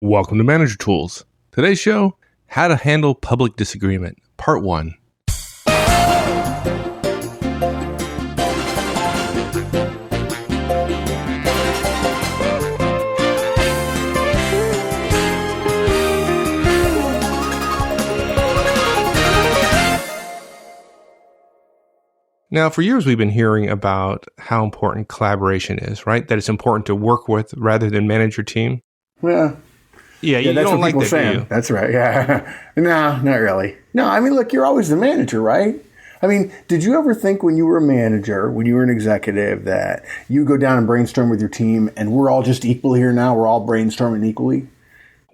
Welcome to Manager Tools. Today's show, How to Handle Public Disagreement, Part 1. Now, for years, we've been hearing about how important collaboration is, right? That it's important to work with rather than manage your team. Yeah. Yeah, you that's don't what like people that, saying. do you? That's right. Yeah. No, not really. No, I mean, look, you're always the manager, right? I mean, did you ever think when you were a manager, when you were an executive, that you go down and brainstorm with your team and we're all just equal here now? We're all brainstorming equally?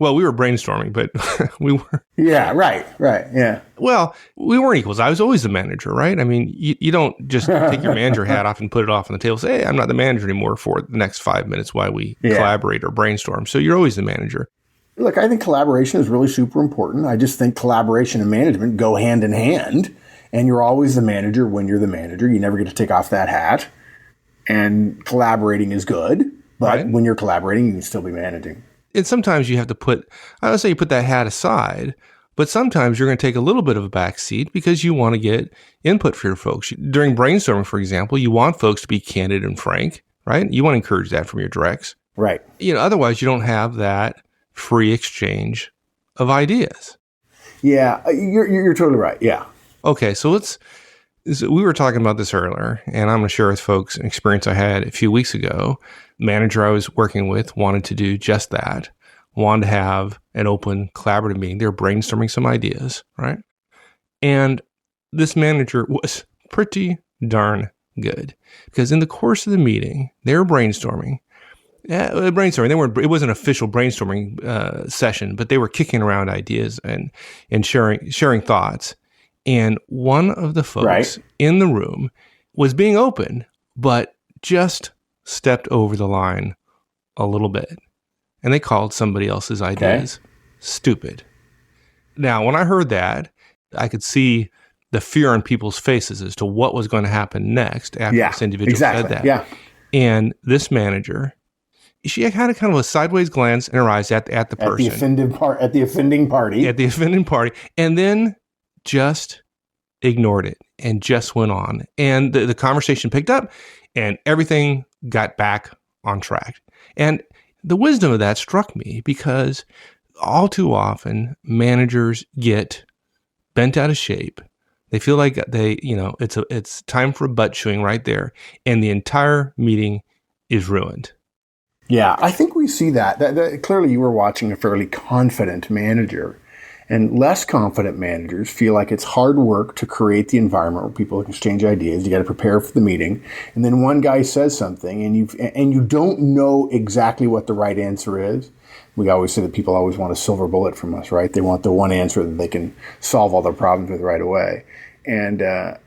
Well, we were brainstorming, but we were... Yeah, right, yeah. Well, we weren't equals. I was always the manager, right? I mean, you don't just take your manager hat off and put it off on the table and say, hey, I'm not the manager anymore for the next 5 minutes while we collaborate or brainstorm. So you're always the manager. Look, I think collaboration is really super important. I just think collaboration and management go hand in hand. And you're always the manager when you're the manager. You never get to take off that hat. And collaborating is good. But when you're collaborating, you can still be managing. And sometimes you have to I would say you put that hat aside, but sometimes you're going to take a little bit of a back seat because you want to get input for your folks. During brainstorming, for example, you want folks to be candid and frank, right? You want to encourage that from your directs. Right. Otherwise you don't have that free exchange of ideas. Yeah, you're totally right. Yeah. Okay, so we were talking about this earlier, and I'm going to share with folks an experience I had a few weeks ago. The manager I was working with wanted to do just that, wanted to have an open, collaborative meeting. They were brainstorming some ideas, right? And this manager was pretty darn good because in the course of the meeting, they were brainstorming. It wasn't an official brainstorming session, but they were kicking around ideas and sharing thoughts. And one of the folks in the room was being open, but just stepped over the line a little bit. And they called somebody else's ideas stupid. Now, when I heard that, I could see the fear on people's faces as to what was going to happen next after this individual said that. Yeah. And this manager, she had kind of a sideways glance in her eyes at the person. At the offending party. And then just ignored it and just went on. And the conversation picked up and everything got back on track. And the wisdom of that struck me because all too often managers get bent out of shape. They feel like it's time for a butt chewing right there. And the entire meeting is ruined. Yeah, I think we see that clearly you were watching a fairly confident manager. And less confident managers feel like it's hard work to create the environment where people can exchange ideas. You got to prepare for the meeting. And then one guy says something and you don't know exactly what the right answer is. We always say that people always want a silver bullet from us, right? They want the one answer that they can solve all their problems with right away. And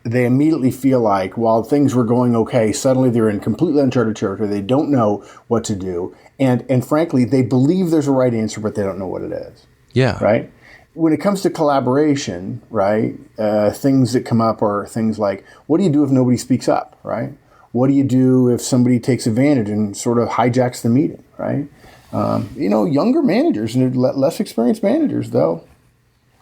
they immediately feel like while things were going okay, suddenly they're in completely uncharted territory. They don't know what to do. And frankly, they believe there's a right answer, but they don't know what it is. Yeah. Right? When it comes to collaboration, right, things that come up are things like, what do you do if nobody speaks up, right? What do you do if somebody takes advantage and sort of hijacks the meeting, right? Younger managers and less experienced managers, they'll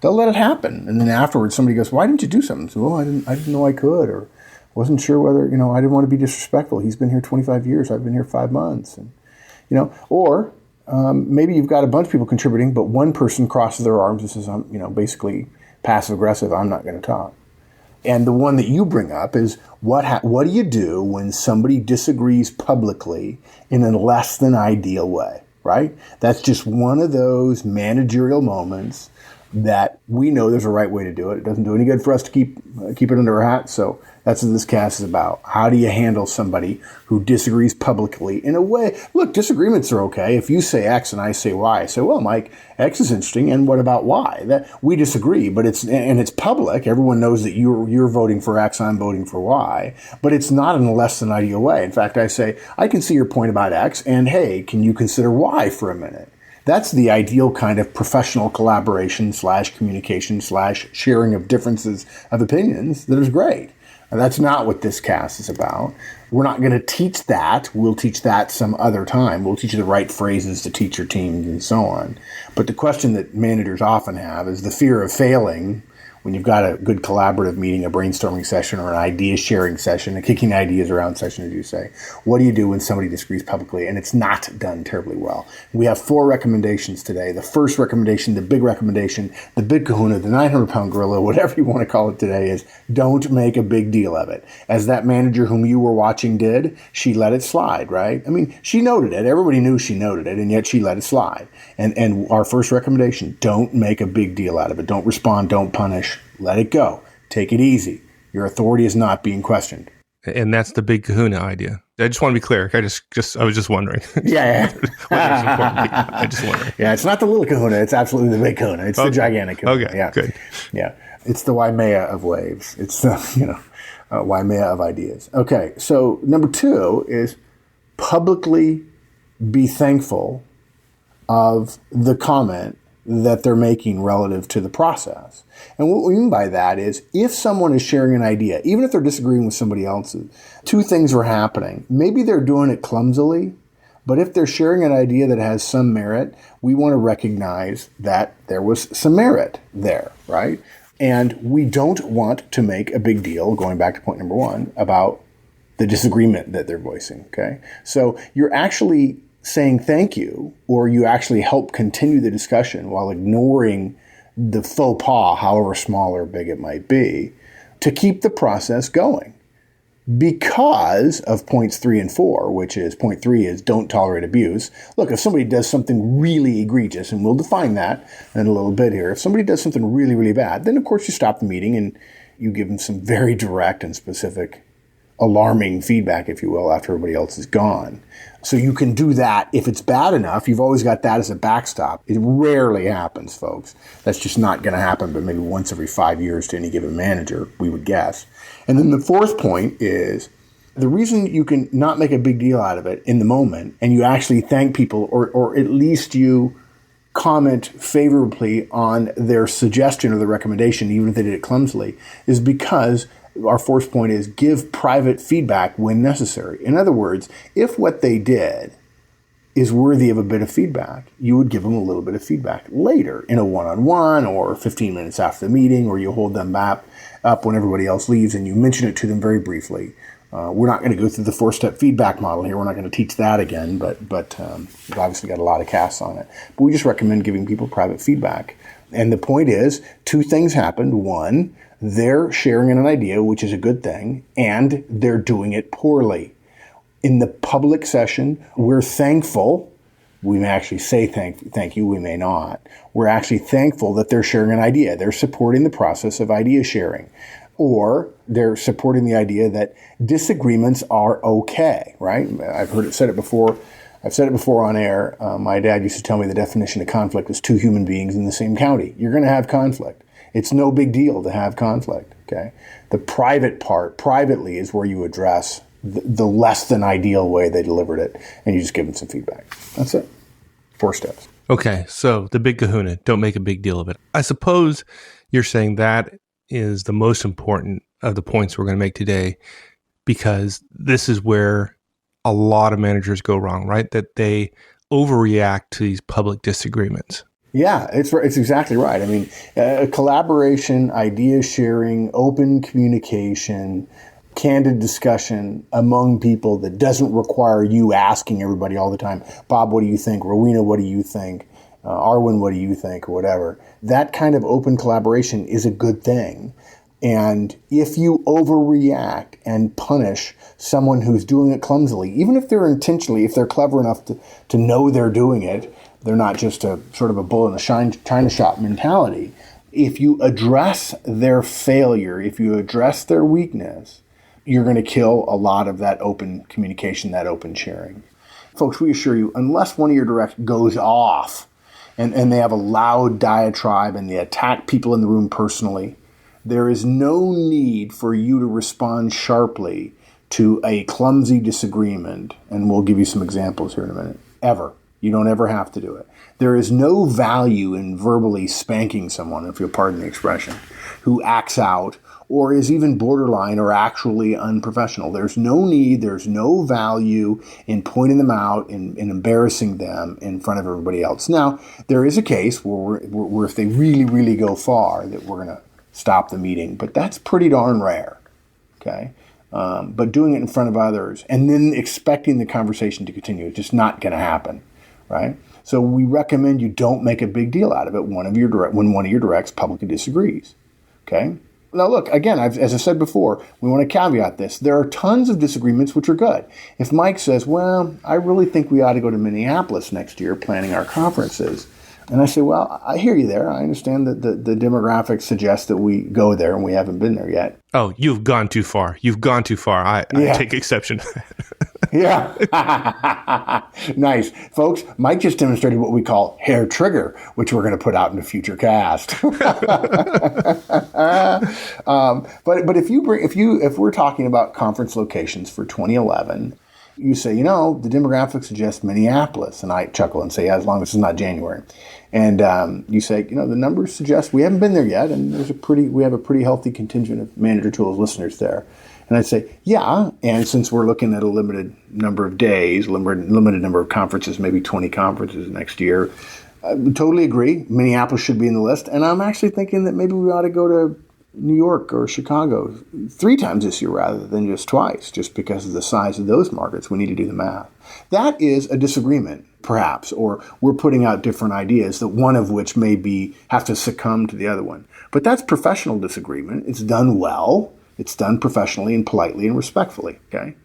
let it happen. And then afterwards, somebody goes, why didn't you do something? So, well, I didn't know I could, or wasn't sure whether, I didn't want to be disrespectful. He's been here 25 years. I've been here 5 months. And, or maybe you've got a bunch of people contributing, but one person crosses their arms and says, I'm, basically passive aggressive. I'm not going to talk. And the one that you bring up is what do you do when somebody disagrees publicly in a less than ideal way, right? That's just one of those managerial moments that we know there's a right way to do it. It doesn't do any good for us to keep it under our hat. So that's what this cast is about. How do you handle somebody who disagrees publicly in a way? Look, disagreements are okay. If you say X and I say Y, I say, well, Mike, X is interesting. And what about Y? That we disagree, but it's public. Everyone knows that you're voting for X, I'm voting for Y, but it's not in a less than ideal way. In fact, I say, I can see your point about X, and hey, can you consider Y for a minute? That's the ideal kind of professional collaboration / communication / sharing of differences of opinions that is great. And that's not what this cast is about. We're not going to teach that. We'll teach that some other time. We'll teach you the right phrases to teach your teams and so on. But the question that managers often have is the fear of failing when you've got a good collaborative meeting, a brainstorming session, or an idea sharing session, a kicking ideas around session, as you say. What do you do when somebody disagrees publicly and it's not done terribly well? We have 4 recommendations today. The first recommendation, the big kahuna, the 900-pound gorilla, whatever you want to call it today, is don't make a big deal of it. As that manager whom you were watching did, she let it slide, right? I mean, she noted it. Everybody knew she noted it, and yet she let it slide. And our first recommendation, don't make a big deal out of it. Don't respond. Don't punish. Let it go. Take it easy. Your authority is not being questioned. And that's the big kahuna idea. I just want to be clear. I was just wondering. Yeah. I just wondering. Yeah, it's not the little kahuna. It's absolutely the big kahuna. It's the gigantic kahuna. Okay, yeah. good. Yeah. It's the Waimea of waves. It's the, Waimea of ideas. Okay, so number 2 is publicly be thankful of the comment that they're making relative to the process. And what we mean by that is if someone is sharing an idea, even if they're disagreeing with somebody else's, 2 things are happening. Maybe they're doing it clumsily, but if they're sharing an idea that has some merit, we want to recognize that there was some merit there, right? And we don't want to make a big deal, going back to point number 1, about the disagreement that they're voicing, okay? So you're actually saying thank you, or you actually help continue the discussion while ignoring the faux pas, however small or big it might be, to keep the process going. Because of points 3 and 4, which is point 3 is don't tolerate abuse. Look, if somebody does something really egregious, and we'll define that in a little bit here, if somebody does something really, really bad, then of course you stop the meeting and you give them some very direct and specific alarming feedback, if you will, after everybody else is gone. So you can do that if it's bad enough. You've always got that as a backstop. It rarely happens, folks. That's just not going to happen, but maybe once every 5 years to any given manager, we would guess. And then the 4th point is the reason you can not make a big deal out of it in the moment, and you actually thank people, or at least you comment favorably on their suggestion or the recommendation, even if they did it clumsily, is because our 4th point is give private feedback when necessary. In other words, if what they did is worthy of a bit of feedback, you would give them a little bit of feedback later in a one-on-one or 15 minutes after the meeting, or you hold them up when everybody else leaves and you mention it to them very briefly. We're not going to go through the 4-step feedback model here. We're not going to teach that again, but we've obviously got a lot of casts on it. But we just recommend giving people private feedback. And the point is, 2 things happened. 1, they're sharing an idea, which is a good thing, and they're doing it poorly. In the public session, we're thankful. We may actually say thank you, we may not. We're actually thankful that they're sharing an idea. They're supporting the process of idea sharing. Or they're supporting the idea that disagreements are okay, right? I've said it before. I've said it before on air. My dad used to tell me the definition of conflict was 2 human beings in the same county. You're going to have conflict. It's no big deal to have conflict, okay? The private part, privately, is where you address the less than ideal way they delivered it, and you just give them some feedback. That's it. 4 steps. Okay, so the big kahuna, don't make a big deal of it. I suppose you're saying that is the most important of the points we're going to make today, because this is where a lot of managers go wrong, right? That they overreact to these public disagreements. Yeah, it's exactly right. I mean, collaboration, idea sharing, open communication, candid discussion among people that doesn't require you asking everybody all the time, Bob, what do you think? Rowena, what do you think? Arwen, what do you think? Or whatever. That kind of open collaboration is a good thing. And if you overreact and punish someone who's doing it clumsily, even if they're intentionally, if they're clever enough to know they're doing it, they're not just a sort of a bull in a china shop mentality. If you address their failure, if you address their weakness, you're going to kill a lot of that open communication, that open sharing. Folks, we assure you, unless one of your directs goes off and they have a loud diatribe and they attack people in the room personally, there is no need for you to respond sharply to a clumsy disagreement. And we'll give you some examples here in a minute. Ever. You don't ever have to do it. There is no value in verbally spanking someone, if you'll pardon the expression, who acts out or is even borderline or actually unprofessional. There's no need, there's no value in pointing them out and embarrassing them in front of everybody else. Now, there is a case where if they really, really go far, that we're going to stop the meeting, but that's pretty darn rare, okay? But doing it in front of others and then expecting the conversation to continue is just not going to happen, right? So we recommend you don't make a big deal out of it when one of your directs publicly disagrees, okay? Now, look, again, as I said before, we want to caveat this. There are tons of disagreements which are good. If Mike says, well, I really think we ought to go to Minneapolis next year planning our conferences, and I say, well, I hear you there. I understand that the demographics suggest that we go there and we haven't been there yet. Oh, you've gone too far. You've gone too far. I take exception. Yeah. Nice. Folks, Mike just demonstrated what we call hair trigger, which we're going to put out in a future cast. But if we're talking about conference locations for 2011, you say, the demographics suggest Minneapolis. And I chuckle and say, as long as it's not January. And you say, the numbers suggest we haven't been there yet. And we have a pretty healthy contingent of Manager Tools listeners there. And I'd say, yeah. And since we're looking at a limited number of days, limited number of conferences, maybe 20 conferences next year, I totally agree. Minneapolis should be in the list. And I'm actually thinking that maybe we ought to go to New York or Chicago 3 times this year rather than just twice, just because of the size of those markets. We need to do the math. That is a disagreement, perhaps, or we're putting out different ideas, that one of which may have to succumb to the other one. But that's professional disagreement. It's done well. It's done professionally and politely and respectfully, okay?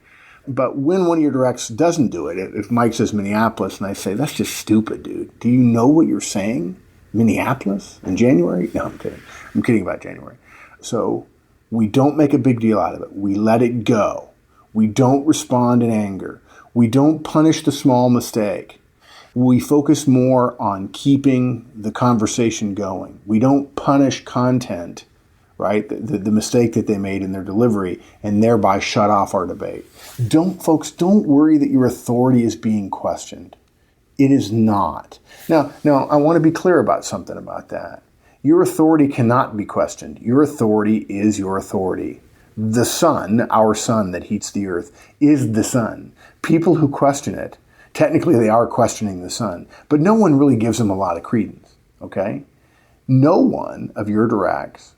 But when one of your directs doesn't do it, if Mike says Minneapolis and I say, that's just stupid, dude. Do you know what you're saying? Minneapolis in January? No, I'm kidding. I'm kidding about January. So we don't make a big deal out of it. We let it go. We don't respond in anger. We don't punish the small mistake. We focus more on keeping the conversation going. We don't punish content, right? The mistake that they made in their delivery and thereby shut off our debate. Don't worry that your authority is being questioned. It is not. Now, I want to be clear about something about that. Your authority cannot be questioned. Your authority is your authority. The sun, our sun that heats the earth, is the sun. People who question it, technically they are questioning the sun, but no one really gives them a lot of credence, okay? No one of your directs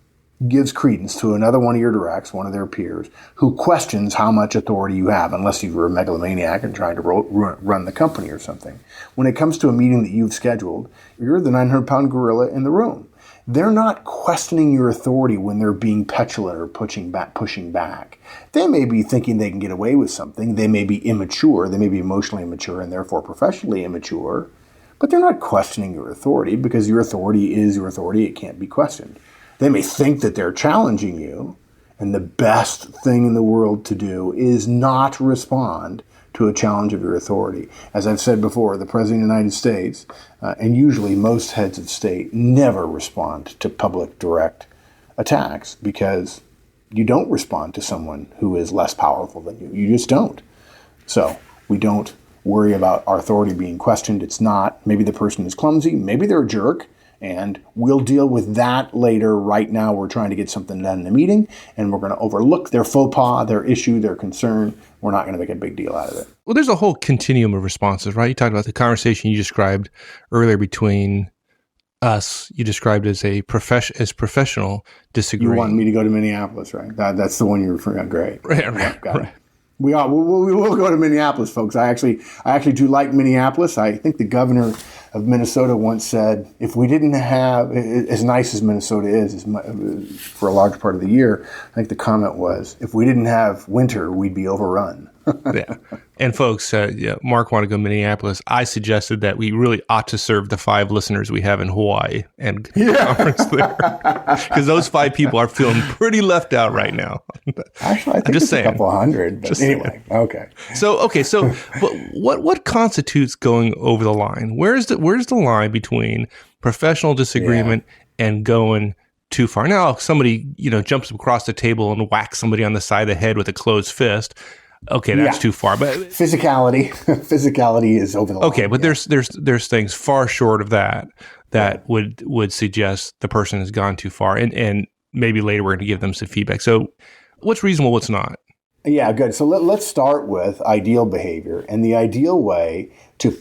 gives credence to another one of your directs, one of their peers, who questions how much authority you have, unless you were a megalomaniac and trying to run the company or something. When it comes to a meeting that you've scheduled, you're the 900-pound gorilla in the room. They're not questioning your authority when they're being petulant or pushing back. They may be thinking they can get away with something. They may be immature. They may be emotionally immature and therefore professionally immature. But they're not questioning your authority because your authority is your authority. It can't be questioned. They may think that they're challenging you, and the best thing in the world to do is not respond to a challenge of your authority. As I've said before, the President of the United States, and usually most heads of state, never respond to public direct attacks because you don't respond to someone who is less powerful than you. You just don't. So we don't worry about our authority being questioned. It's not. Maybe the person is clumsy. Maybe they're a jerk. And we'll deal with that later. Right now, we're trying to get something done in the meeting, and we're going to overlook their faux pas, their issue, their concern. We're not going to make a big deal out of it. Well, there's a whole continuum of responses, right? You talked about the conversation you described earlier between us. You described as professional disagreeing. You want me to go to Minneapolis, right? That's the one you're referring to. Great. Right. We will go to Minneapolis, folks. I actually do like Minneapolis. I think the governor of Minnesota once said, if we didn't have, as nice as Minnesota is for a large part of the year, I think the comment was, if we didn't have winter, we'd be overrun. Yeah. And folks, Mark wanted to go to Minneapolis. I suggested that we really ought to serve the 5 listeners we have in Hawaii and conference there. Because those 5 people are feeling pretty left out right now. Actually, I think it's a couple hundred. But anyway, okay. So what constitutes going over the line? Where's the line between professional disagreement and going too far? Now, if somebody jumps across the table and whacks somebody on the side of the head with a closed fist, Okay, that's too far. But physicality is over the line. Okay, but there's things far short of that would suggest the person has gone too far, and maybe later we're going to give them some feedback. So, what's reasonable, what's not? Yeah, good. So let's start with ideal behavior, and the ideal way to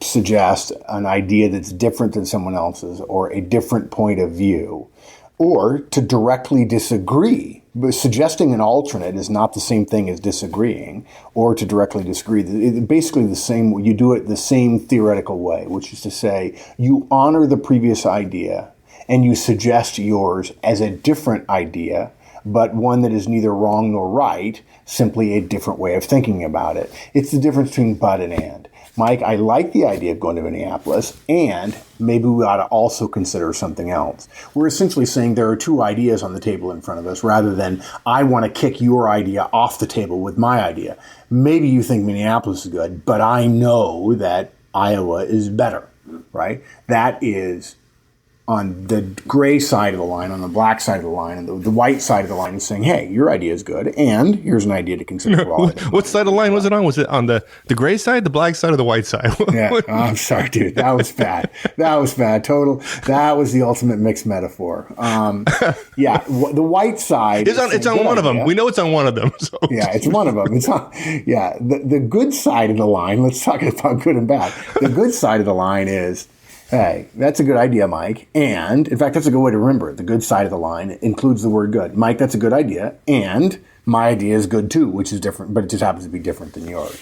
suggest an idea that's different than someone else's, or a different point of view, or to directly disagree. But suggesting an alternate is not the same thing as disagreeing, or to directly disagree. It's basically the same. You do it the same theoretical way, which is to say, you honor the previous idea and you suggest yours as a different idea, but one that is neither wrong nor right, simply a different way of thinking about it. It's the difference between but and. Mike, I like the idea of going to Minneapolis, and maybe we ought to also consider something else. We're essentially saying there are two ideas on the table in front of us, rather than I want to kick your idea off the table with my idea. Maybe you think Minneapolis is good, but I know that Iowa is better, right? That is on the gray side of the line, on the black side of the line, and the white side of the line is saying, hey, your idea is good, and here's an idea to consider. What side of the line was it on? Was it on the gray side, the black side, or the white side? Yeah, I'm sorry, dude. That was bad. That was bad. That was the ultimate mixed metaphor. Yeah, the white side. It's on one of them. We know it's on one of them. So. Yeah, it's one of them. It's on. Yeah, the good side of the line. Let's talk about good and bad. The good side of the line is, hey, that's a good idea, Mike. And, in fact, that's a good way to remember it. The good side of the line includes the word good. Mike, that's a good idea. And my idea is good, too, which is different, but it just happens to be different than yours.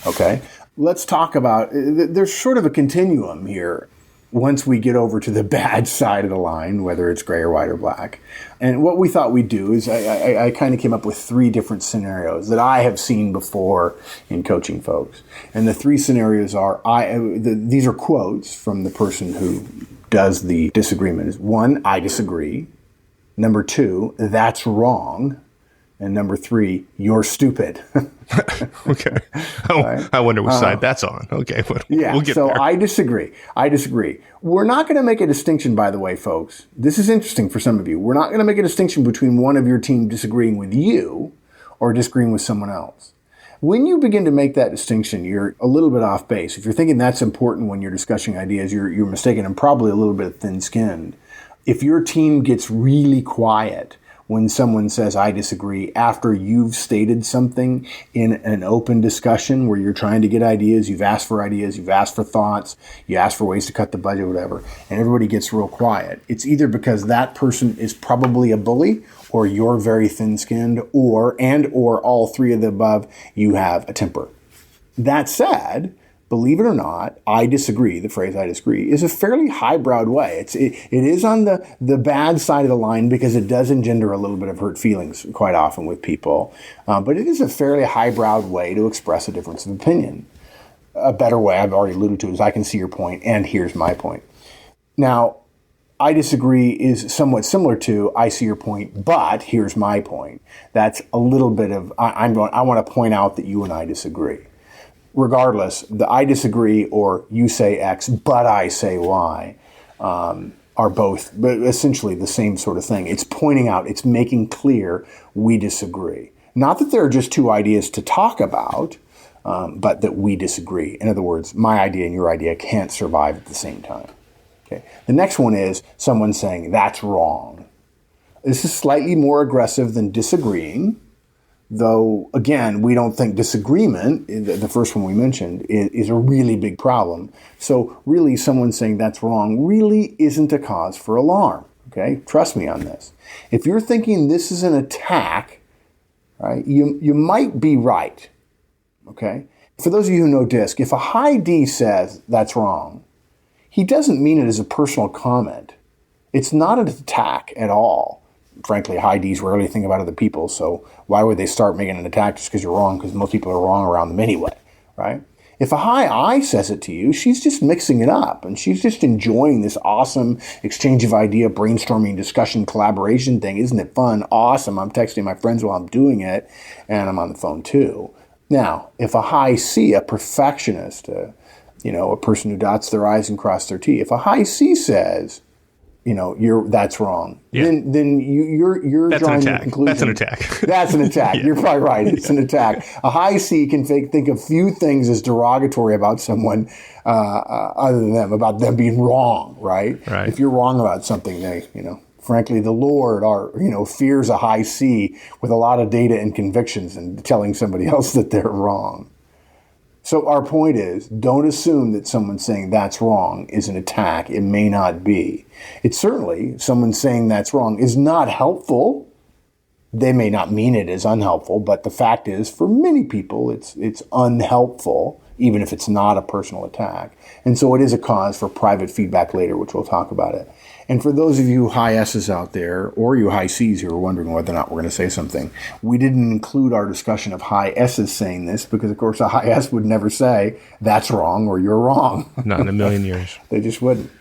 Okay? Let's talk about, there's sort of a continuum here once we get over to the bad side of the line, whether it's gray or white or black. And what we thought we'd do is I kind of came up with three different scenarios that I have seen before in coaching folks. And the three scenarios are, these are quotes from the person who does the disagreement. Is one, I disagree. Number two, that's wrong. And number three, you're stupid. Okay. I wonder which side that's on. Okay. We'll get there. I disagree. We're not going to make a distinction, by the way, folks. This is interesting for some of you. We're not going to make a distinction between one of your team disagreeing with you or disagreeing with someone else. When you begin to make that distinction, you're a little bit off base. If you're thinking that's important when you're discussing ideas, you're mistaken and probably a little bit thin-skinned. If your team gets really quiet when someone says, I disagree, after you've stated something in an open discussion where you're trying to get ideas, you've asked for thoughts, you ask for ways to cut the budget, whatever, and everybody gets real quiet, it's either because that person is probably a bully, or you're very thin-skinned, or all three of the above, you have a temper. That said, believe it or not, I disagree, the phrase I disagree, is a fairly highbrowed way. It is on the bad side of the line because it does engender a little bit of hurt feelings quite often with people. But it is a fairly highbrowed way to express a difference of opinion. A better way, I've already alluded to, is I can see your point, and here's my point. Now, I disagree is somewhat similar to I see your point, but here's my point. That's a little bit of, I want to point out that you and I disagree. Regardless, the I disagree or you say X, but I say Y are both essentially the same sort of thing. It's pointing out, it's making clear we disagree. Not that there are just two ideas to talk about, but that we disagree. In other words, my idea and your idea can't survive at the same time. Okay. The next one is someone saying, that's wrong. This is slightly more aggressive than disagreeing. Though, again, we don't think disagreement, the first one we mentioned, is a really big problem. So really, someone saying that's wrong really isn't a cause for alarm. Okay? Trust me on this. If you're thinking this is an attack, right, you might be right. Okay? For those of you who know DISC, if a high D says that's wrong, he doesn't mean it as a personal comment. It's not an attack at all. Frankly, high Ds rarely think about other people, so why would they start making an attack just because you're wrong? Because most people are wrong around them anyway, right? If a high I says it to you, she's just mixing it up, and she's just enjoying this awesome exchange of idea, brainstorming, discussion, collaboration thing. Isn't it fun? Awesome. I'm texting my friends while I'm doing it, and I'm on the phone too. Now, if a high C, a perfectionist, a person who dots their I's and crosses their T, if a high C says, that's wrong. Yeah. Then you're That's drawing an the attack. conclusion. That's an attack. That's an attack. Yeah. You're probably right. It's an attack. A high C can think of few things as derogatory about someone other than them, about them being wrong, right? Right. If you're wrong about something, frankly, the Lord fears a high C with a lot of data and convictions and telling somebody else that they're wrong. So our point is, don't assume that someone saying that's wrong is an attack. It may not be. It's certainly, someone saying that's wrong is not helpful. They may not mean it as unhelpful, but the fact is, for many people, it's unhelpful, even if it's not a personal attack. And so it is a cause for private feedback later, which we'll talk about it. And for those of you high S's out there, or you high C's who are wondering whether or not we're going to say something, we didn't include our discussion of high S's saying this because, of course, a high S would never say, that's wrong or you're wrong. Not in a million years. They just wouldn't.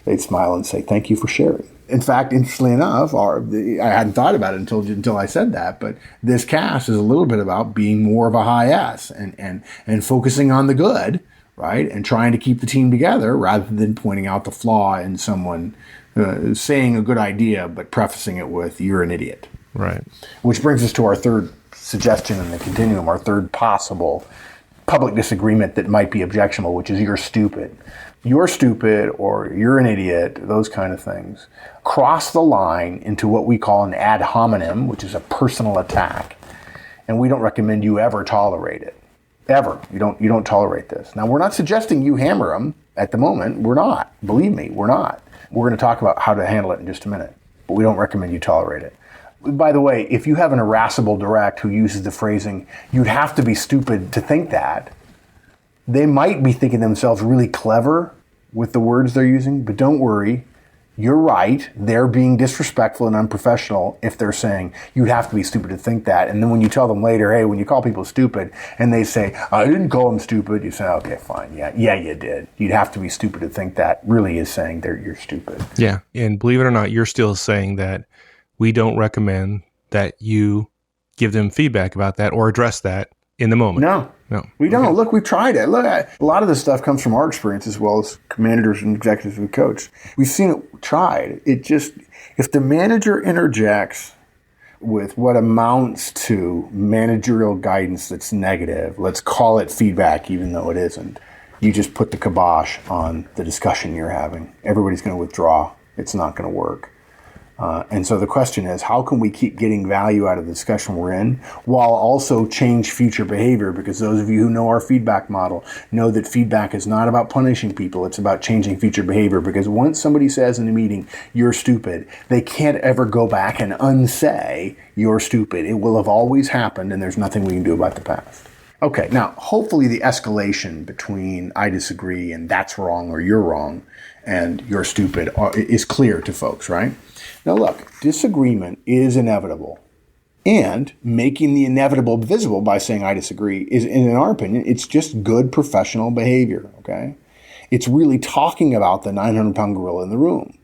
They'd smile and say, thank you for sharing. In fact, interestingly enough, I hadn't thought about it until I said that, but this cast is a little bit about being more of a high S and focusing on the good, right? And trying to keep the team together rather than pointing out the flaw in someone saying a good idea, but prefacing it with, you're an idiot. Right. Which brings us to our third suggestion in the continuum, our third possible public disagreement that might be objectionable, which is you're stupid. You're stupid or you're an idiot, those kind of things. Cross the line into what we call an ad hominem, which is a personal attack. And we don't recommend you ever tolerate it. Ever. You don't tolerate this. Now, we're not suggesting you hammer them at the moment. We're not. Believe me, we're not. We're going to talk about how to handle it in just a minute. But we don't recommend you tolerate it. By the way, if you have an irascible direct who uses the phrasing, you'd have to be stupid to think that, they might be thinking themselves really clever with the words they're using, but don't worry. You're right. They're being disrespectful and unprofessional if they're saying you'd have to be stupid to think that. And then when you tell them later, hey, when you call people stupid and they say, I didn't call them stupid, you say, okay, fine. Yeah, you did. You'd have to be stupid to think that really is saying you're stupid. Yeah. And believe it or not, you're still saying that we don't recommend that you give them feedback about that or address that in the moment. No, we don't. Okay. Look, we've tried it. Look, a lot of this stuff comes from our experience as well as managers and executives we coach. We've seen it tried. It just, if the manager interjects with what amounts to managerial guidance that's negative, let's call it feedback even though it isn't, you just put the kibosh on the discussion you're having. Everybody's going to withdraw. It's not going to work. And so the question is, how can we keep getting value out of the discussion we're in while also change future behavior? Because those of you who know our feedback model know that feedback is not about punishing people. It's about changing future behavior. Because once somebody says in a meeting, you're stupid, they can't ever go back and unsay you're stupid. It will have always happened and there's nothing we can do about the past. Okay, now hopefully the escalation between I disagree and that's wrong or you're wrong and you're stupid is clear to folks, right? Now look, disagreement is inevitable, and making the inevitable visible by saying I disagree is, in our opinion, it's just good professional behavior, okay? It's really talking about the 900-pound gorilla in the room.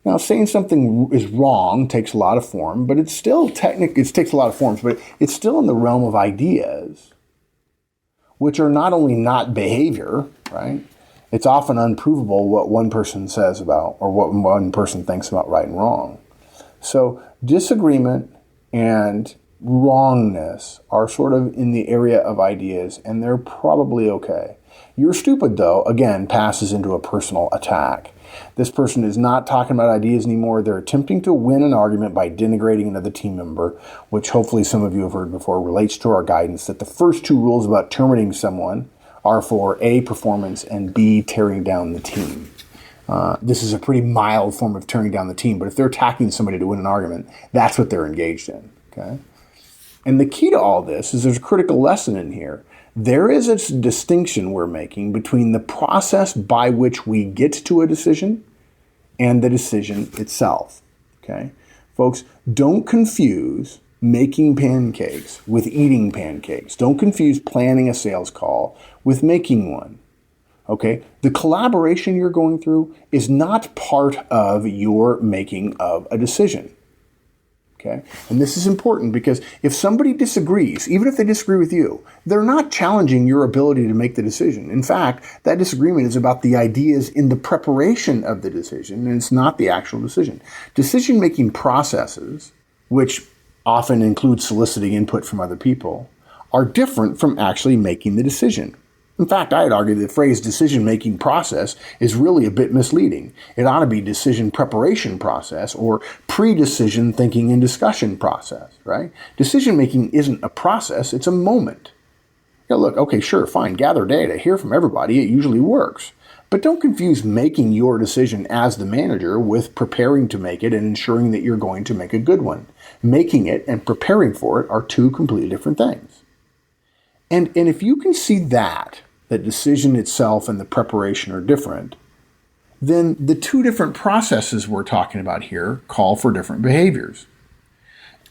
Now, saying something is wrong takes a lot of form, but it's still it takes a lot of forms, but it's still in the realm of ideas, which are not only not behavior, right? It's often unprovable what one person says about or what one person thinks about right and wrong. So disagreement and wrongness are sort of in the area of ideas, and they're probably okay. You're stupid, though, again, passes into a personal attack. This person is not talking about ideas anymore. They're attempting to win an argument by denigrating another team member, which hopefully some of you have heard before, relates to our guidance that the first two rules about terminating someone are for A, performance, and B, tearing down the team. This is a pretty mild form of tearing down the team, but if they're attacking somebody to win an argument, that's what they're engaged in, okay? And the key to all this is there's a critical lesson in here. There is a distinction we're making between the process by which we get to a decision and the decision itself, okay? Folks, don't confuse making pancakes with eating pancakes. Don't confuse planning a sales call with making one, okay? The collaboration you're going through is not part of your making of a decision, Okay? And this is important because if somebody disagrees, even if they disagree with you, they're not challenging your ability to make the decision. In fact, that disagreement is about the ideas in the preparation of the decision, and it's not the actual decision. Decision-making processes, which often include soliciting input from other people, are different from actually making the decision. In fact, I'd argue the phrase decision-making process is really a bit misleading. It ought to be decision preparation process or pre-decision thinking and discussion process, right? Decision-making isn't a process, it's a moment. Look, okay, sure, fine, gather data, hear from everybody, it usually works. But don't confuse making your decision as the manager with preparing to make it and ensuring that you're going to make a good one. Making it and preparing for it are two completely different things. And if you can see that decision itself and the preparation are different, then the two different processes we're talking about here call for different behaviors.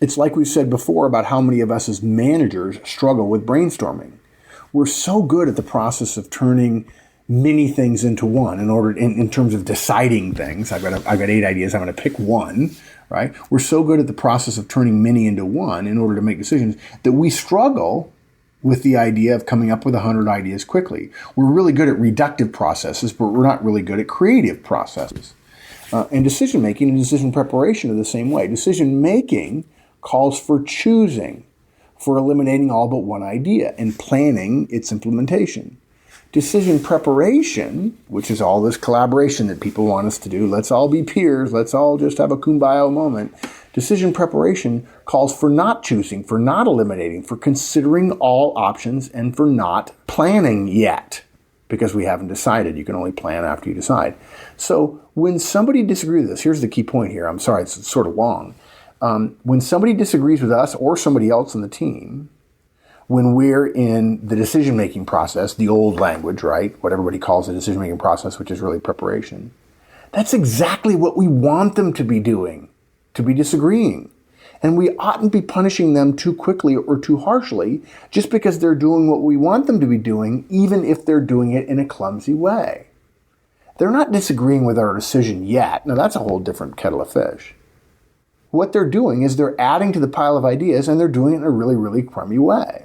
It's like we've said before about how many of us as managers struggle with brainstorming. We're so good at the process of turning many things into one in terms of deciding things. I've got 8 ideas, I'm going to pick one, right? We're so good at the process of turning many into one in order to make decisions that we struggle with the idea of coming up with 100 ideas quickly. We're really good at reductive processes, but we're not really good at creative processes. And decision-making and decision preparation are the same way. Decision-making calls for choosing, for eliminating all but one idea and planning its implementation. Decision preparation, which is all this collaboration that people want us to do, let's all be peers, let's all just have a kumbaya moment. Decision preparation calls for not choosing, for not eliminating, for considering all options, and for not planning yet, because we haven't decided. You can only plan after you decide. So when somebody disagrees with us, here's the key point here. I'm sorry, it's sort of long. When somebody disagrees with us or somebody else on the team, when we're in the decision-making process, the old language, right? What everybody calls the decision-making process, which is really preparation. That's exactly what we want them to be doing, to be disagreeing. And we oughtn't be punishing them too quickly or too harshly just because they're doing what we want them to be doing, even if they're doing it in a clumsy way. They're not disagreeing with our decision yet. Now, that's a whole different kettle of fish. What they're doing is they're adding to the pile of ideas, and they're doing it in a really, really crummy way.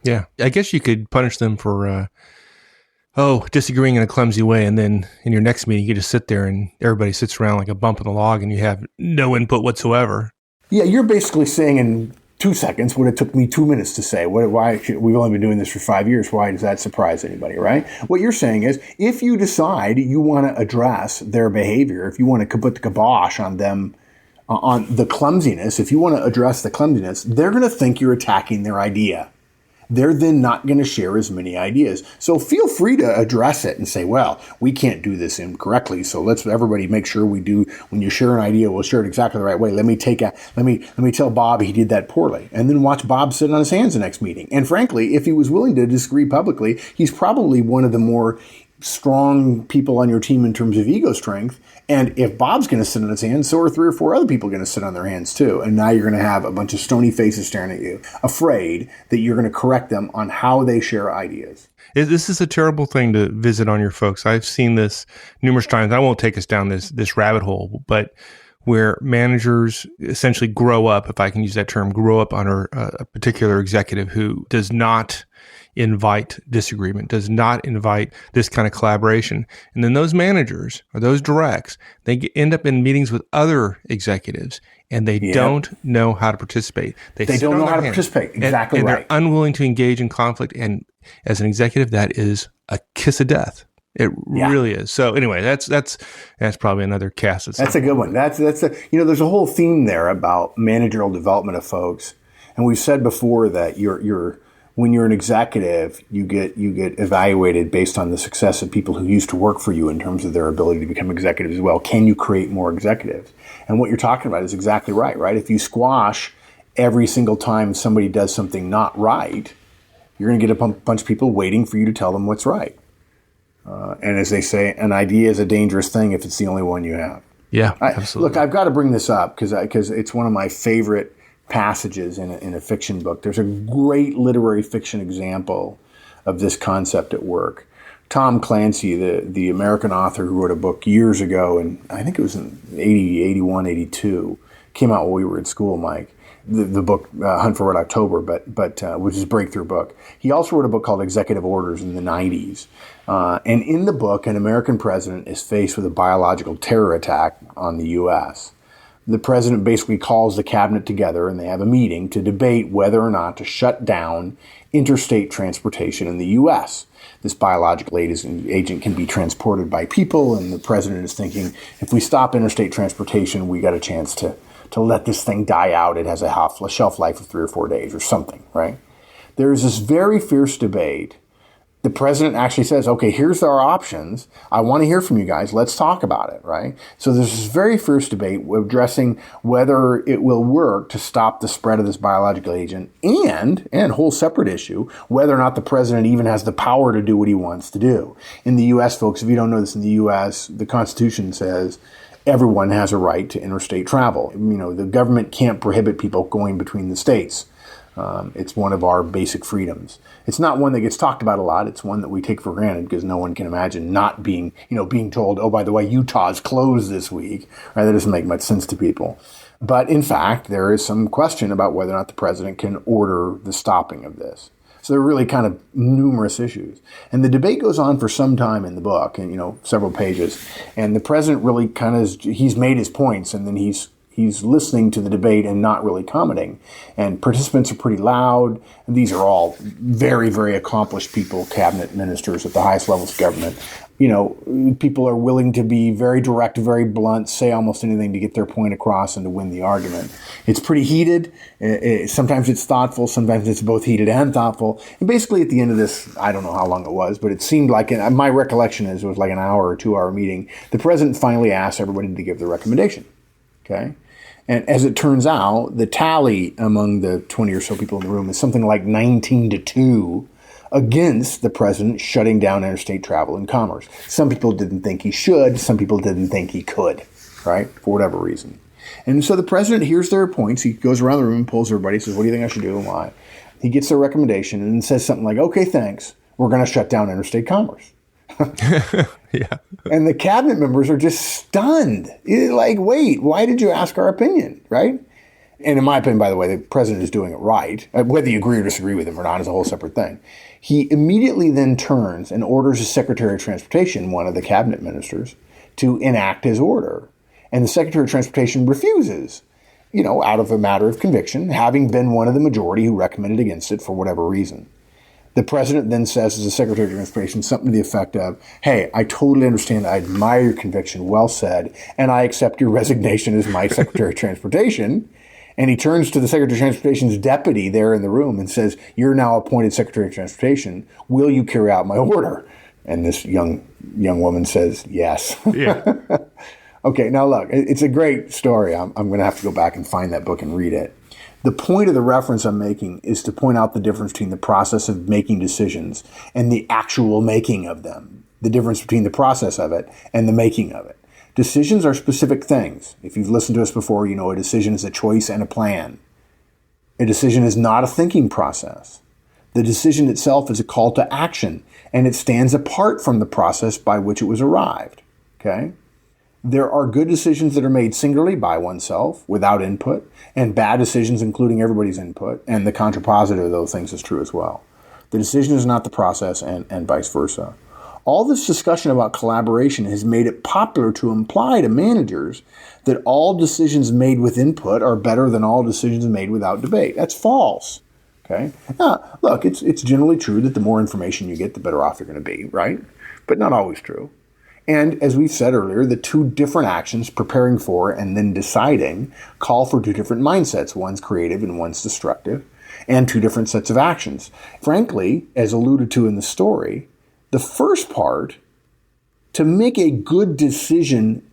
Yeah, I guess you could punish them for, disagreeing in a clumsy way, and then in your next meeting, you just sit there and everybody sits around like a bump in the log, and you have no input whatsoever. Yeah, you're basically saying in 2 seconds what it took me 2 minutes to say. We've only been doing this for 5 years. Why does that surprise anybody, right? What you're saying is, if you decide you want to address their behavior, if you want to put the kibosh on them, on the clumsiness, if you want to address the clumsiness, they're going to think you're attacking their idea. They're then not going to share as many ideas. So feel free to address it and say, well, we can't do this incorrectly, so let's everybody make sure we do. When you share an idea, we'll share it exactly the right way. Let me tell Bob he did that poorly, and then watch Bob sit on his hands the next meeting. And frankly, if he was willing to disagree publicly, he's probably one of the more strong people on your team in terms of ego strength. And if Bob's going to sit on his hands, so are 3 or 4 other people going to sit on their hands too. And now you're going to have a bunch of stony faces staring at you, afraid that you're going to correct them on how they share ideas. This is a terrible thing to visit on your folks. I've seen this numerous times. I won't take us down this rabbit hole, but where managers essentially grow up, if I can use that term, grow up under a particular executive who does not invite disagreement, does not invite this kind of collaboration. And then those managers or those directs, they end up in meetings with other executives and they don't know how to participate. They don't know how to participate. Exactly and right. They're unwilling to engage in conflict. And as an executive, that is a kiss of death. It really is. So anyway, that's probably another cast. That's a good one. That's there's a whole theme there about managerial development of folks. And we've said before that when you're an executive, you get evaluated based on the success of people who used to work for you in terms of their ability to become executives as well. Can you create more executives? And what you're talking about is exactly right? If you squash every single time somebody does something not right, you're going to get a bunch of people waiting for you to tell them what's right. And as they say, an idea is a dangerous thing if it's the only one you have. Yeah, absolutely. Look, I've got to bring this up because it's one of my favorite passages in a fiction book. There's a great literary fiction example of this concept at work. Tom Clancy, the American author who wrote a book years ago, and I think it was in 81, 82, Came out while we were in school, Mike. The book Hunt for Red October, which is a breakthrough book. He also wrote a book called Executive Orders in the 90s. And in the book, an American president is faced with a biological terror attack on the U.S. The president basically calls the cabinet together and they have a meeting to debate whether or not to shut down interstate transportation in the U.S. This biological agent can be transported by people, and the president is thinking, if we stop interstate transportation, we got a chance to let this thing die out. It has a shelf life of 3 or 4 days or something, right? There's this very fierce debate. The president actually says, okay, here's our options. I want to hear from you guys. Let's talk about it, right? So there's this very fierce debate addressing whether it will work to stop the spread of this biological agent and whole separate issue, whether or not the president even has the power to do what he wants to do. In the U.S., folks, if you don't know this, in the U.S., the Constitution says everyone has a right to interstate travel. The government can't prohibit people going between the states. It's one of our basic freedoms. It's not one that gets talked about a lot. It's one that we take for granted because no one can imagine not being told, oh, by the way, Utah's closed this week. Right? That doesn't make much sense to people. But in fact, there is some question about whether or not the president can order the stopping of this. So there are really kind of numerous issues. And the debate goes on for some time in the book, and several pages. And the president really he's made his points, and then he's listening to the debate and not really commenting. And participants are pretty loud. And these are all very, very accomplished people, cabinet ministers at the highest levels of government. People are willing to be very direct, very blunt, say almost anything to get their point across and to win the argument. It's pretty heated. Sometimes it's thoughtful. Sometimes it's both heated and thoughtful. And basically at the end of this, I don't know how long it was, but it seemed like, my recollection is it was like an hour or 2 hour meeting. The president finally asked everybody to give their recommendation. Okay. And as it turns out, the tally among the 20 or so people in the room is something like 19-2 against the president shutting down interstate travel and commerce. Some people didn't think he should. Some people didn't think he could, right? For whatever reason. And so the president hears their points. He goes around the room, pulls everybody, says, what do you think I should do and why? He gets their recommendation and says something like, okay, thanks. We're going to shut down interstate commerce. Yeah. And the cabinet members are just stunned. Like, wait, why did you ask our opinion, right? And in my opinion, by the way, the president is doing it right. Whether you agree or disagree with him or not is a whole separate thing. He immediately then turns and orders the Secretary of Transportation, one of the cabinet ministers, to enact his order. And the Secretary of Transportation refuses, out of a matter of conviction, having been one of the majority who recommended against it for whatever reason. The president then says, as the Secretary of Transportation, something to the effect of, hey, I totally understand. I admire your conviction. Well said. And I accept your resignation as my Secretary of Transportation. And he turns to the Secretary of Transportation's deputy there in the room and says, you're now appointed Secretary of Transportation. Will you carry out my order? And this young woman says, yes. Yeah. Okay, now look, it's a great story. I'm going to have to go back and find that book and read it. The point of the reference I'm making is to point out the difference between the process of making decisions and the actual making of them. The difference between the process of it and the making of it. Decisions are specific things. If you've listened to us before, you know a decision is a choice and a plan. A decision is not a thinking process. The decision itself is a call to action, and it stands apart from the process by which it was arrived. Okay? There are good decisions that are made singularly by oneself without input, and bad decisions including everybody's input, and the contrapositive of those things is true as well. The decision is not the process, and vice versa. All this discussion about collaboration has made it popular to imply to managers that all decisions made with input are better than all decisions made without debate. That's false. Okay? Now, look, it's generally true that the more information you get, the better off you're going to be, right? But not always true. And as we've said earlier, the two different actions, preparing for and then deciding, call for two different mindsets. One's creative and one's destructive, and two different sets of actions. Frankly, as alluded to in the story, the first part, to make a good decision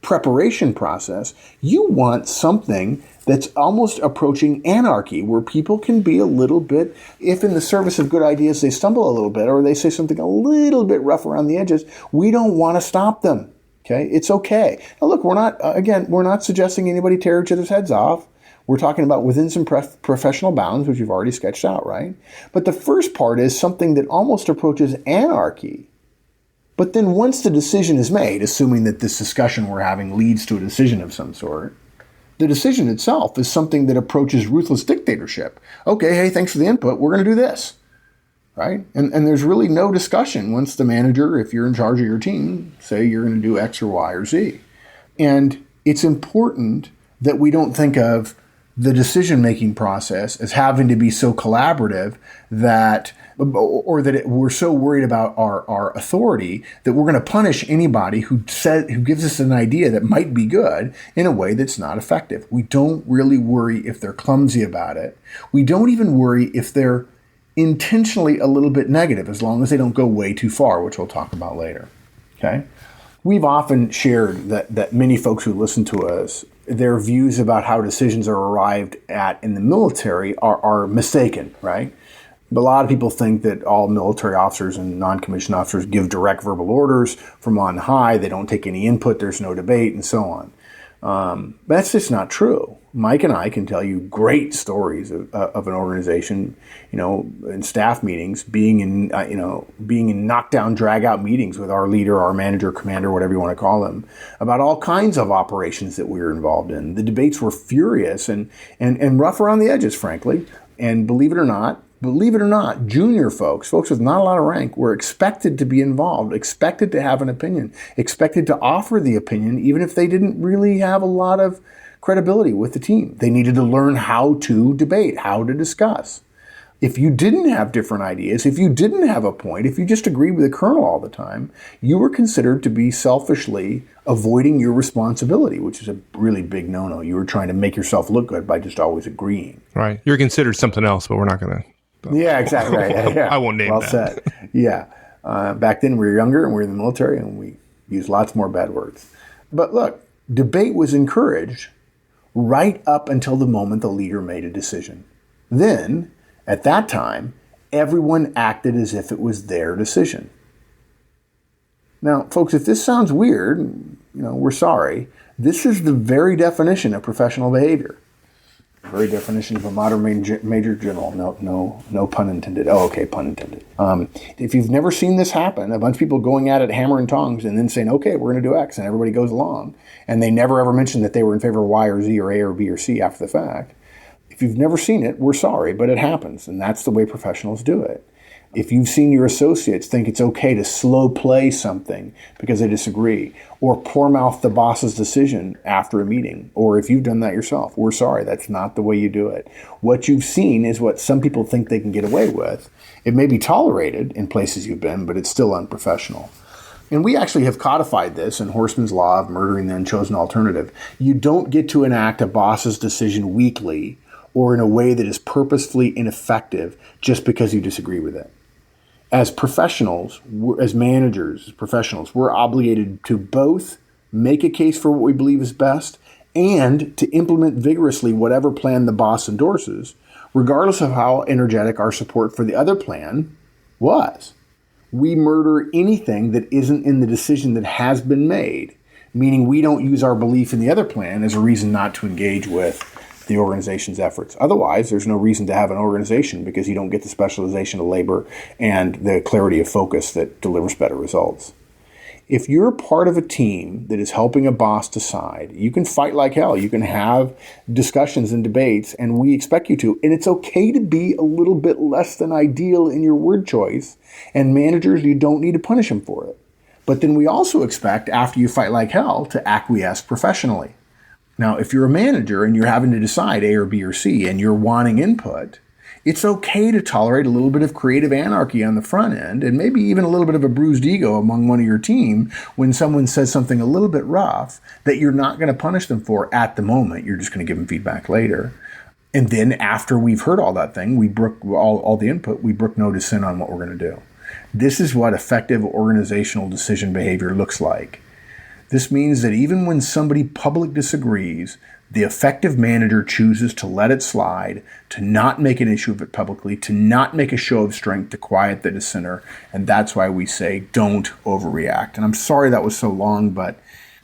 preparation process, you want something that's almost approaching anarchy, where people can be a little bit, if in the service of good ideas they stumble a little bit or they say something a little bit rough around the edges, we don't want to stop them. Okay? It's okay. Now look, we're not suggesting anybody tear each other's heads off. We're talking about within some professional bounds, which you've already sketched out, right? But the first part is something that almost approaches anarchy. But then once the decision is made, assuming that this discussion we're having leads to a decision of some sort, The decision itself is something that approaches ruthless dictatorship. Okay, hey, thanks for the input. We're going to do this, right? And there's really no discussion once the manager, if you're in charge of your team, say you're going to do X or Y or Z. And it's important that we don't think of the decision-making process as having to be so collaborative that, or that we're so worried about our authority that we're going to punish anybody who gives us an idea that might be good in a way that's not effective. We don't really worry if they're clumsy about it. We don't even worry if they're intentionally a little bit negative, as long as they don't go way too far, which we'll talk about later. Okay? We've often shared that many folks who listen to us, their views about how decisions are arrived at in the military are mistaken, right? But a lot of people think that all military officers and non-commissioned officers give direct verbal orders from on high. They don't take any input. There's no debate, and so on. But that's just not true. Mike and I can tell you great stories of an organization, in staff meetings, being in knockdown, drag-out meetings with our leader, our manager, commander, whatever you want to call them, about all kinds of operations that we were involved in. The debates were furious and rough around the edges, frankly. And believe it or not, junior folks with not a lot of rank, were expected to be involved, expected to have an opinion, expected to offer the opinion, even if they didn't really have a lot of credibility with the team. They needed to learn how to debate, how to discuss. If you didn't have different ideas, if you didn't have a point, if you just agreed with the colonel all the time, you were considered to be selfishly avoiding your responsibility, which is a really big no-no. You were trying to make yourself look good by just always agreeing. Right. You're considered something else, but we're not going to. Yeah, exactly. Right. Yeah. I won't name well that. Said. Yeah. Back then we were younger and we were in the military and we used lots more bad words. But look, debate was encouraged right up until the moment the leader made a decision. Then, at that time, everyone acted as if it was their decision. Now, folks, if this sounds weird, we're sorry. This is the very definition of professional behavior. Very definition of a modern major general. No pun intended. Oh, okay, pun intended. If you've never seen this happen, a bunch of people going at it hammer and tongs and then saying, okay, we're going to do X, and everybody goes along, and they never ever mention that they were in favor of Y or Z or A or B or C after the fact. If you've never seen it, we're sorry, but it happens, and that's the way professionals do it. If you've seen your associates think it's okay to slow play something because they disagree, or poor mouth the boss's decision after a meeting, or if you've done that yourself, we're sorry, that's not the way you do it. What you've seen is what some people think they can get away with. It may be tolerated in places you've been, but it's still unprofessional. And we actually have codified this in Horstman's Law of Murdering the Unchosen Alternative. You don't get to enact a boss's decision weakly or in a way that is purposefully ineffective just because you disagree with it. As professionals, as managers, as professionals, we're obligated to both make a case for what we believe is best and to implement vigorously whatever plan the boss endorses, regardless of how energetic our support for the other plan was. We murder anything that isn't in the decision that has been made, meaning we don't use our belief in the other plan as a reason not to engage with the organization's efforts. Otherwise, there's no reason to have an organization because you don't get the specialization of labor and the clarity of focus that delivers better results. If you're part of a team that is helping a boss decide, you can fight like hell. You can have discussions and debates, and we expect you to. And it's okay to be a little bit less than ideal in your word choice. And managers, you don't need to punish them for it. But then we also expect, after you fight like hell, to acquiesce professionally. Now, if you're a manager and you're having to decide A or B or C and you're wanting input, it's okay to tolerate a little bit of creative anarchy on the front end and maybe even a little bit of a bruised ego among one of your team when someone says something a little bit rough that you're not going to punish them for at the moment. You're just going to give them feedback later. And then after we've heard all that thing, we brook all the input, we brook no dissent on what we're going to do. This is what effective organizational decision behavior looks like. This means that even when somebody publicly disagrees, the effective manager chooses to let it slide, to not make an issue of it publicly, to not make a show of strength to quiet the dissenter. And that's why we say don't overreact. And I'm sorry that was so long, but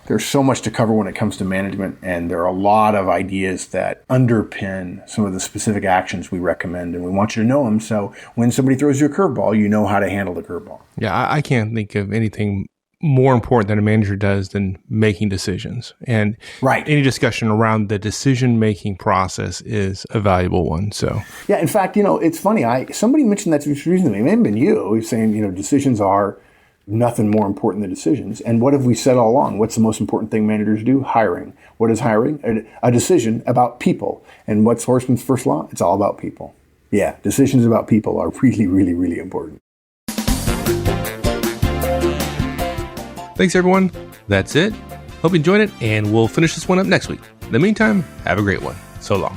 there's so much to cover when it comes to management. And there are a lot of ideas that underpin some of the specific actions we recommend. And we want you to know them. So when somebody throws you a curveball, you know how to handle the curveball. Yeah, I can't think of anything more important than a manager does than making decisions. And Right. any discussion around the decision-making process is a valuable one. So Yeah, in fact, it's funny. Somebody mentioned that just recently. It may have been you. He was saying, decisions are nothing more important than decisions. And what have we said all along? What's the most important thing managers do? Hiring. What is hiring? A decision about people. And what's Horstman's first law? It's all about people. Yeah, decisions about people are really, really, really important. thanks, everyone. That's it. Hope you enjoyed it, and we'll finish this one up next week. In the meantime, have a great one. So long.